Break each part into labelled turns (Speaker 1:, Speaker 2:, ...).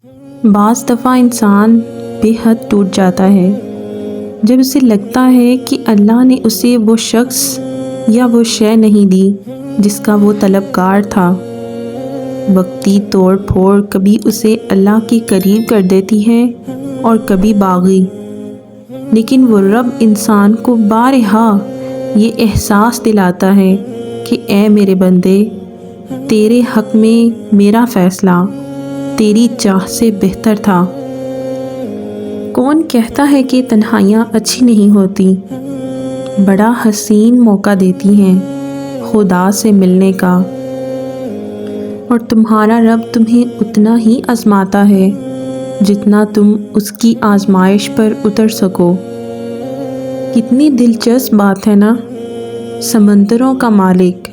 Speaker 1: بعض دفعہ انسان بے حد ٹوٹ جاتا ہے جب اسے لگتا ہے کہ اللہ نے اسے وہ شخص یا وہ شے نہیں دی جس کا وہ طلبگار تھا۔ وقتی توڑ پھوڑ کبھی اسے اللہ کے قریب کر دیتی ہے اور کبھی باغی، لیکن وہ رب انسان کو بارہا یہ احساس دلاتا ہے کہ اے میرے بندے، تیرے حق میں میرا فیصلہ تیری چاہ سے بہتر تھا۔ کون کہتا ہے کہ تنہائیاں اچھی نہیں ہوتی؟ بڑا حسین موقع دیتی ہیں خدا سے ملنے کا، اور تمہارا رب تمہیں اتنا ہی آزماتا ہے جتنا تم اس کی آزمائش پر اتر سکو۔ کتنی دلچسپ بات ہے نا، سمندروں کا مالک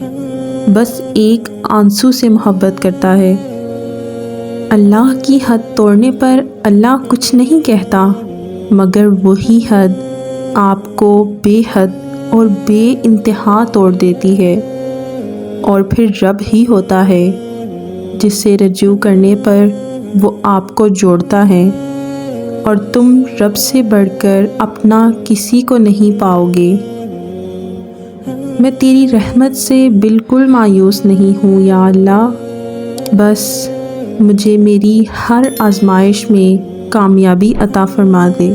Speaker 1: بس ایک آنسو سے محبت کرتا ہے۔ اللہ کی حد توڑنے پر اللہ کچھ نہیں کہتا، مگر وہی حد آپ کو بے حد اور بے انتہا توڑ دیتی ہے، اور پھر رب ہی ہوتا ہے جس سے رجوع کرنے پر وہ آپ کو جوڑتا ہے، اور تم رب سے بڑھ کر اپنا کسی کو نہیں پاؤ گے۔ میں تیری رحمت سے بالکل مایوس نہیں ہوں یا اللہ، بس مجھے میری ہر آزمائش میں کامیابی عطا فرما دے۔